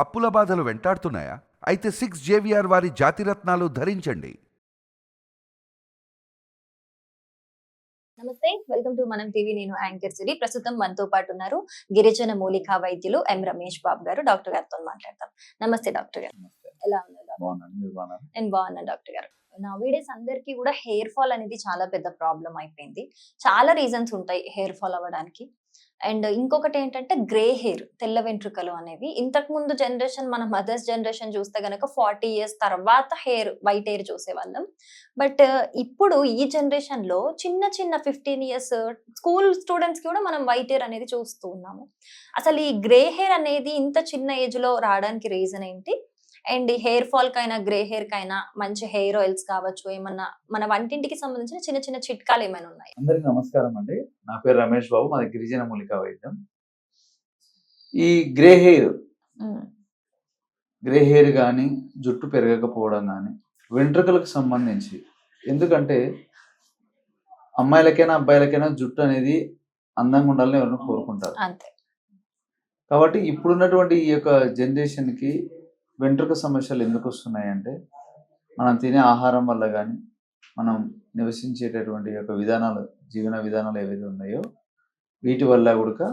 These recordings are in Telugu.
అప్పుల బాధలు వెంటాడుతున్నాయా? అయితే 6 JVR వారి జాతిరత్నాలు ధరించండి. నమస్తే, వెల్కమ్ టు మనం టీవీ. నేను యాంకర్ సిరి. ప్రస్తుతం మనతో పాటు ఉన్నారు గిరిజన మూలికా వైద్యులు ఎం రమేష్ బాబు గారు. డాక్టర్ గారితో మాట్లాడతాం. నమస్తే డాక్టర్ గారు. ఎలా ఉన్నారు డాక్టర్? నేను బాగున్నాను డాక్టర్ గారు. నౌడేస్ అందరికీ కూడా హెయిర్ ఫాల్ అనేది చాలా పెద్ద ప్రాబ్లం అయిపోయింది. చాలా రీజన్స్ ఉంటాయి హెయిర్ ఫాల్ అవ్వడానికి. అండ్ ఇంకొకటి ఏంటంటే గ్రే హెయిర్, తెల్ల వెంట్రుకలు అనేవి. ఇంతకు ముందు జనరేషన్, మన మదర్స్ జనరేషన్ చూస్తే గనక 40 years తర్వాత వైట్ హెయిర్ చూసేవాళ్ళం. బట్ ఇప్పుడు ఈ జనరేషన్ లో చిన్న చిన్న 15 years స్కూల్ స్టూడెంట్స్ కి కూడా మనం వైట్ హెయిర్ అనేది చూస్తూ ఉన్నాము. అసలు ఈ గ్రే హెయిర్ అనేది ఇంత చిన్న ఏజ్ లో రావడానికి రీజన్ ఏంటి? అండ్ ఈ హెయిర్ ఫాల్ కైనా, గ్రే హెయిర్ కైనా మంచి హెయిర్ ఆయిల్స్ కావచ్చు, ఏమన్నా మన వంటింటికి సంబంధించిన చిన్న చిన్న చిట్కాలు ఏమైనా ఉన్నాయి? అందరికి నమస్కారం అండి. నా పేరు రమేష్ బాబు, మాది గిరిజన మూలికా వైద్యం. ఈ గ్రే హెయిర్ కానీ, జుట్టు పెరగకపోవడం కానీ, వెంట్రుకలకు సంబంధించి, ఎందుకంటే అమ్మాయిలకైనా అబ్బాయిలకైనా జుట్టు అనేది అందంగా ఉండాలని ఎవరైనా కోరుకుంటారు. అంతే. కాబట్టి ఇప్పుడున్నటువంటి ఈ యొక్క జనరేషన్కి వెంట్రుక సమస్యలు ఎందుకు వస్తున్నాయంటే, మనం తినే ఆహారం వల్ల కానీ, మనం నివసించేటటువంటి యొక్క జీవన విధానాలు ఏవైతే ఉన్నాయో వీటి వల్ల కూడా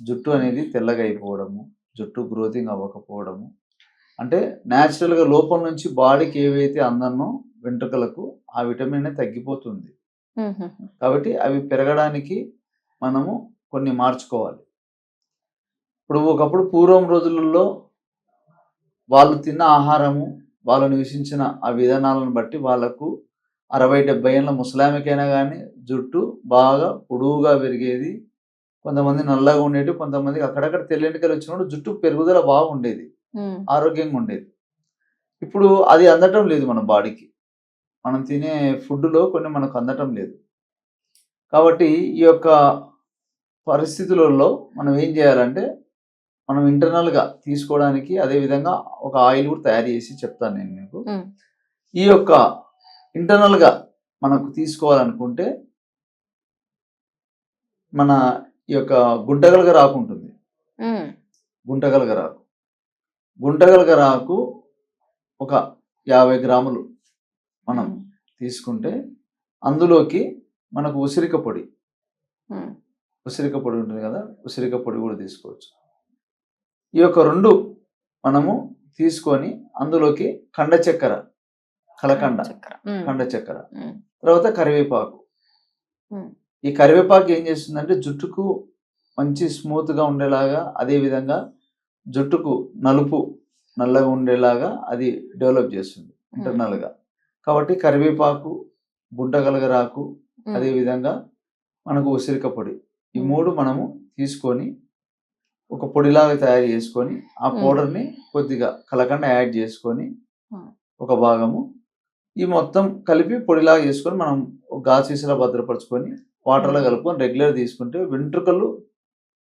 జుట్టు అనేది తెల్లగా అయిపోవడము, జుట్టు గ్రోతింగ్ అవ్వకపోవడము, అంటే న్యాచురల్గా లోపల నుంచి బాడీకి ఏవైతే అందనో వెంట్రుకలకు ఆ విటమిన్ అనేది తగ్గిపోతుంది. కాబట్టి అవి పెరగడానికి మనము కొన్ని మార్చుకోవాలి. ఇప్పుడు ఒకప్పుడు పూర్వం రోజులలో వాళ్ళు తిన్న ఆహారము, వాళ్ళు నివసించిన ఆ విధానాలను బట్టి వాళ్ళకు 60-70 ఏళ్ళ ముసలామికైనా కానీ జుట్టు బాగా పొడువుగా పెరిగేది. కొంతమంది నల్లగా ఉండేది, కొంతమందికి అక్కడక్కడ తెల్లెంటికలు వచ్చినప్పుడు జుట్టు పెరుగుదల బాగుండేది, ఆరోగ్యంగా ఉండేది. ఇప్పుడు అది అందటం లేదు మన బాడీకి. మనం తినే ఫుడ్లో కొన్ని మనకు అందటం లేదు. కాబట్టి ఈ యొక్క పరిస్థితులలో మనం ఏం చేయాలంటే, మనం ఇంటర్నల్గా తీసుకోవడానికి అదేవిధంగా ఒక ఆయిల్ కూడా తయారు చేసి చెప్తాను నేను మీకు. ఈ యొక్క ఇంటర్నల్గా మనకు తీసుకోవాలనుకుంటే మన ఈ యొక్క గుంటగలగ రాకు ఉంటుంది. గుంటగలగ రాకు ఒక 50 గ్రాములు మనం తీసుకుంటే అందులోకి మనకు ఉసిరిక పొడి ఉంటుంది కదా, ఉసిరిక పొడి కూడా తీసుకోవచ్చు. ఈ యొక్క 2 మనము తీసుకొని అందులోకి కండ చక్కెర, కండ చక్కెర, తర్వాత కరివేపాకు. ఈ కరివేపాకు ఏం చేస్తుందంటే జుట్టుకు మంచి స్మూత్గా ఉండేలాగా, అదేవిధంగా జుట్టుకు నల్లగా ఉండేలాగా అది డెవలప్ చేస్తుంది ఇంటర్నల్గా. కాబట్టి కరివేపాకు, గుంటగలగరాకు, అదేవిధంగా మనకు ఉసిరిక పొడి, ఈ 3 మనము తీసుకొని ఒక పొడిలాగా తయారు చేసుకొని ఆ పౌడర్ని కొద్దిగా కలకండ యాడ్ చేసుకొని ఒక భాగము, ఈ మొత్తం కలిపి పొడిలాగా చేసుకొని మనం గాజీసులా భద్రపరచుకొని వాటర్లో కలుపుకొని రెగ్యులర్ తీసుకుంటే వెంట్రుకలు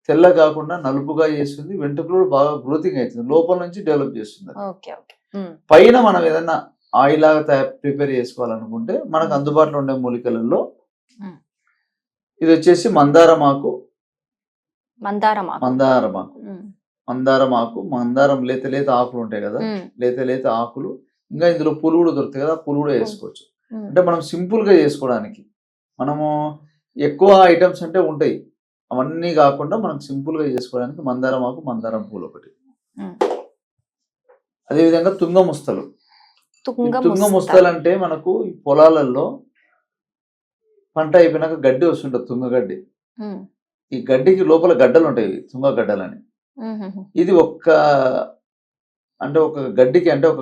తెల్ల కాకుండా నలుపుగా చేస్తుంది. వెంట్రుకలు బాగా గ్రోతింగ్ అవుతుంది, లోపల నుంచి డెవలప్ చేస్తుంది. పైన మనం ఏదైనా ఆయిల్ లాగా ప్రిపేర్ చేసుకోవాలనుకుంటే మనకు అందుబాటులో ఉండే మూలికలలో ఇది వచ్చేసి మందారమాకు, మందారం లేత ఆకులు ఉంటాయి కదా, లేత ఆకులు. ఇంకా ఇందులో పూలు కూడా దొరుకుతాయి కదా, పూలు కూడా వేసుకోవచ్చు. అంటే మనం సింపుల్ గా చేసుకోవడానికి, మనము ఎక్కువ ఐటమ్స్ అంటే ఉంటాయి, అవన్నీ కాకుండా మనం సింపుల్ గా చేసుకోవడానికి మందారమాకు, మందారం పూలు ఒకటి. అదేవిధంగా తుంగ ముస్తలు అంటే మనకు ఈ పొలాలలో పంట అయిపోయినాక గడ్డి వస్తుంటది, తుంగగడ్డి. ఈ గడ్డికి లోపల గడ్డలు ఉంటాయి, తుంగ గడ్డలని. ఇది ఒక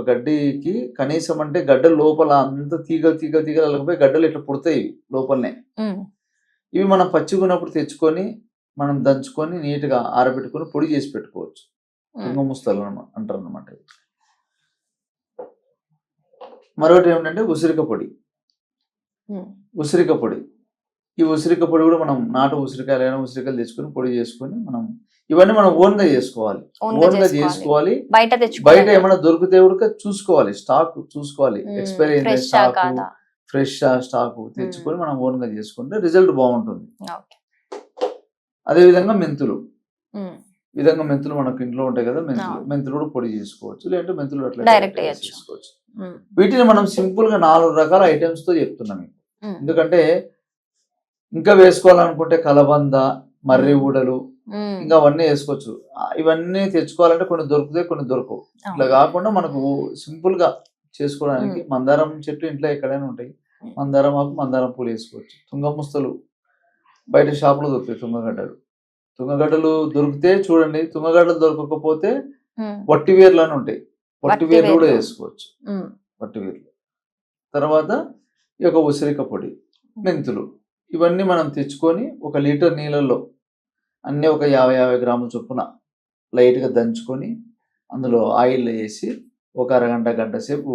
గడ్డికి కనీసం అంటే గడ్డ లోపల అంత తీగలు వెళ్ళకపోయి గడ్డలు ఇట్లా పుడతాయి లోపలనే. ఇవి మనం పచ్చిగున్నప్పుడు తెచ్చుకొని మనం దంచుకొని నీట్గా ఆరబెట్టుకొని పొడి చేసి పెట్టుకోవచ్చు. తుంగ ముస్తలు అంటారు అన్నమాట. మరొకటి ఏమిటంటే ఉసిరిక పొడి. ఈ ఉసిరిక పొడి కూడా మనం నాటు ఉసిరికాయలు తెచ్చుకొని పొడి చేసుకొని ఇవన్నీ మనం ఓన్ గా చేసుకోవాలి. బయట ఏమైనా దొరికితే కూడా చూసుకోవాలి, స్టాక్ చూసుకోవాలి, ఎక్స్పైరీ అయిన స్టాక్, ఫ్రెష్ స్టాక్ తెచ్చుకొని మనం ఓన్ గా చేసుకుంటే రిజల్ట్ బాగుంటుంది. అదేవిధంగా మెంతులు, విధంగా మెంతులు మనకు ఇంట్లో ఉంటాయి కదా, అవును. మెంతులు కూడా పొడి చేసుకోవచ్చు, లేదంటే మెంతులు అట్లా Direct direct గా వేయొచ్చు. చేసుకోవచ్చు. ఉమ్, వీటిని మనం సింపుల్ గా 4 రకాల ఐటమ్స్ తో చెప్తున్నాం మీకు. ఉమ్, ఎందుకంటే ఇంకా వేసుకోవాలనుకుంటే కలబంద, మర్రి ఉమ్. ఊడలు, ఉమ్, ఇంకా అవన్నీ వేసుకోవచ్చు. ఇవన్నీ తెచ్చుకోవాలంటే కొన్ని దొరుకుతాయి, కొన్ని దొరకవు. ఇట్లా అవును. కాకుండా మనకు సింపుల్ గా చేసుకోవడానికి మందారం చెట్టు ఇంట్లో ఎక్కడైనా ఉంటాయి. మందారం ఆకు, మందారం పూలు వేసుకోవచ్చు. తుంగముస్తలు బయట షాపులో దొరుకుతాయి. తుంగగడ్డలు దొరికితే చూడండి. తుంగగడ్డలు దొరకకపోతే ఉమ్, వట్టి వేర్లు అని ఉంటాయి. వట్టి వట్టి వేర్లు కూడా వేర్లు. వేసుకోవచ్చు. ఉమ్, వట్టి వేర్లు తర్వాత ఈ యొక్క ఉసిరిక పొడి, మెంతులు, ఇవన్నీ మనం తెచ్చుకొని 1 లీటర్ నీళ్ళల్లో అన్నీ ఒక 50 గ్రాముల చొప్పున లైట్గా దంచుకొని అందులో ఆయిల్ వేసి ఒక అరగంట గంట సేపు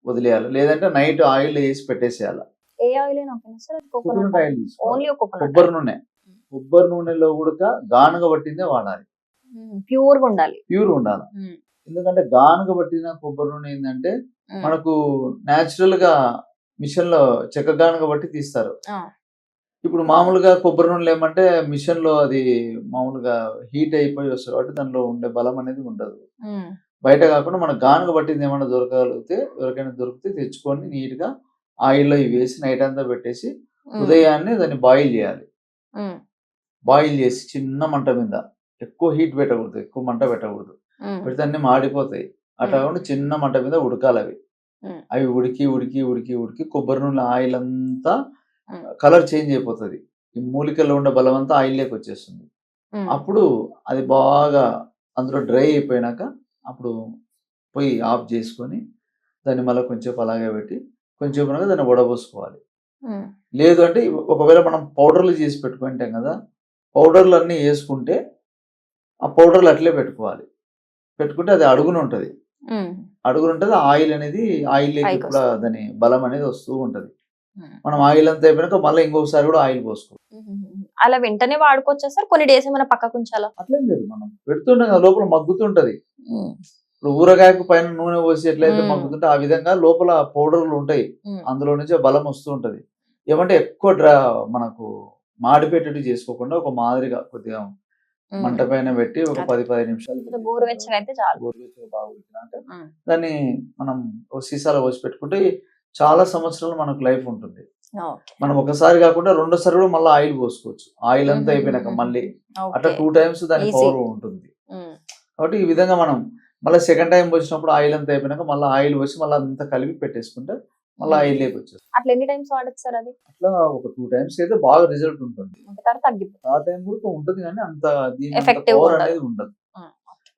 వదిలేయాలి. లేదంటే నైట్ ఆయిల్ వేసి పెట్టేసేయాలి. ఏ ఆయిల్ అయినా ఓకేనా సార్? కోకోనట్ కోకోనట్ ఆయిల్ తీసుకోవాలి. ఓన్లీ కోకోనట్ కొబ్బరి నూనె, కొబ్బరి నూనెలో కూడా గానుగ పట్టిందే వాడాలి. ప్యూర్ గా ఉండాలి. ప్యూర్ ఉండాలి. ఉమ్, ఎందుకంటే గానుగ పట్టిన కొబ్బరి నూనె ఏంటంటే ఉమ్, మనకు న్యాచురల్ గా మిషన్ లో చెక్క గానుగ బట్టి తీస్తారు. ఆ, ఇప్పుడు మామూలుగా కొబ్బరి నూనెలు ఏమంటే మిషన్ లో అది మామూలుగా హీట్ అయిపోయి వస్తుంది కాబట్టి దానిలో ఉండే బలం అనేది ఉండదు. ఉమ్, బయట కాకుండా మన గానుగ పట్టింది ఏమైనా ఎవరికైనా దొరికితే తెచ్చుకొని నీట్ గా ఆయిల్లో ఇవి వేసి నైట్ అంతా పెట్టేసి ఉదయాన్నే దాన్ని బాయిల్ చేయాలి. ఉమ్, బాయిల్ చేసి చిన్న మంట మీద, ఎక్కువ హీట్ పెట్టకూడదు, ఎక్కువ మంట పెట్టకూడదు. ఉమ్, పెడితే అన్ని మాడిపోతాయి. అట్లా కాకుండా చిన్న మంట మీద ఉడకాలి అవి. ఉమ్, అవి ఉడికి ఉడికి ఉడికి ఉడికి కొబ్బరి నూనె ఆయిల్ అంతా ఉమ్, కలర్ చేంజ్ అయిపోతుంది. ఈ మూలికల్లో ఉండే బలం అంతా ఆయిల్లోకి వచ్చేస్తుంది. ఉమ్, అప్పుడు అది బాగా అందులో డ్రై అయిపోయినాక అప్పుడు పొయ్యి ఆఫ్ చేసుకొని దాన్ని మళ్ళీ కొంచెంసేపు అలాగే పెట్టి కొంచెంసేపు ఉన్నాక దాన్ని వడబోసుకోవాలి. ఉమ్, లేదు అంటే ఒకవేళ మనం పౌడర్లు చేసి పెట్టుకుంటాం కదా, పౌడర్లు అన్నీ వేసుకుంటే ఆ పౌడర్లు అట్లే పెట్టుకోవాలి. పెట్టుకుంటే అది అడుగున ఉంటుంది. ఉమ్, అడుగున ఉంటుంది. ఆయిల్ అనేది ఆయిల్ పైకి కూడా దాని బలం అనేది వస్తూ ఉంటుంది. ఉమ్. మనం ఆయిల్ అంతా అయిపోయినాక మళ్ళీ ఇంకొకసారి కూడా ఆయిల్ పోసుకోవాలి. అలా వెంటనే వాడుకోవచ్చా సార్? కొన్ని డేస్ ఏమైనా పక్కకు ఉంచాలా? అట్లేం లేదు, మనం పెడుతుంటాం కదా, లోపల మగ్గుతుంటది. ఇప్పుడు ఊరగాయకు పైన నూనె పోసి ఎట్లయితే మగ్గుతుంటే ఆ విధంగా లోపల పౌడర్లు ఉంటాయి. అందులో నుంచి బలం వస్తూ ఉంటది. ఏమంటే ఎక్కువ మనకు మాడిపెట్టేట్టు చేసుకోకుండా ఒక మాదిరిగా కొద్దిగా మంట పైన పెట్టి ఒక 10-15 నిమిషాలు గోరువెచ్చగా అయితే చాలు. గోరువెచ్చగా బాగా ఉడికినాక దాన్ని మనం ఒక సీసాలో పోసి పెట్టుకుంటే చాలా సంవత్సరాలు మనకు లైఫ్ ఉంటుంది. ఓకే. మనం ఒకసారి కాకుండా రెండోసారి కూడా మళ్ళీ ఆయిల్ పోసుకోవచ్చు. ఆయిల్ అంతా అయిపోయినాక మళ్ళీ అట్లా 2 టైమ్స్ దాని Easy. పవర్ ఉంటుంది. కాబట్టి ఈ విధంగా మనం మళ్ళీ సెకండ్ టైం పోసినప్పుడు ఆయిల్ అంతా అయిపోయినాక మళ్ళీ ఆయిల్ పోసి మళ్ళీ అంతా కలిపి పెట్టేసుకుంటే మళ్ళీ ఆయిల్ లేక వచ్చేస్తుంది. అట్లా ఎన్ని టైమ్స్ వాడచ్చు సార్ అది? అట్లా ఒక 2 టైమ్స్ అయితే బాగా రిజల్ట్ ఉంటుంది. తర్వాత తగ్గిపోతుంది. ఆ టైం కూడా ఉంటుంది కానీ అంత దీని Effective పవర్ ఉండదు. అనేది ఉండదు.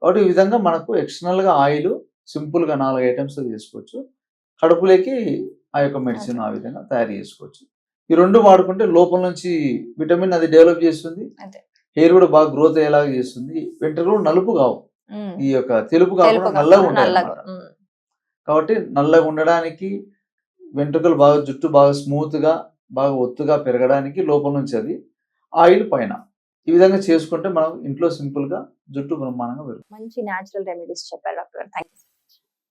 కాబట్టి ఈ విధంగా మనకు ఎక్స్టర్నల్ గా ఆయిల్ సింపుల్ గా 4 ఐటమ్స్ చేసుకోవచ్చు. కడుపులోకి ఆ యొక్క మెడిసిన్ ఆ విధంగా తయారు చేసుకోవచ్చు. ఈ 2 వాడుకుంటే లోపల నుంచి విటమిన్ అది డెవలప్ చేస్తుంది. అదే. హెయిర్ కూడా బాగా గ్రోత్ అయ్యేలాగా చేస్తుంది. వెంట్రుకలు నలుపు కావు, ఈ యొక్క తెలుపు కాకుండా తెలుపు నల్లగా కాకుండా ఉంటాయి నల్లగా. అన్నమాట. కాబట్టి నల్లగా ఉండడానికి, వెంట్రుకలు బాగా జుట్టు బాగా స్మూత్ గా బాగా ఒత్తుగా పెరగడానికి లోపల నుంచి అది ఆయిల్ పైన ఈ విధంగా చేసుకుంటే మనం ఇంట్లో సింపుల్ గా జుట్టు బ్రహ్మాండంగా పెరుగుతుంది. మంచి న్యాచురల్ రెమెడీస్ చెప్పారు డాక్టర్ గారు. Thank you.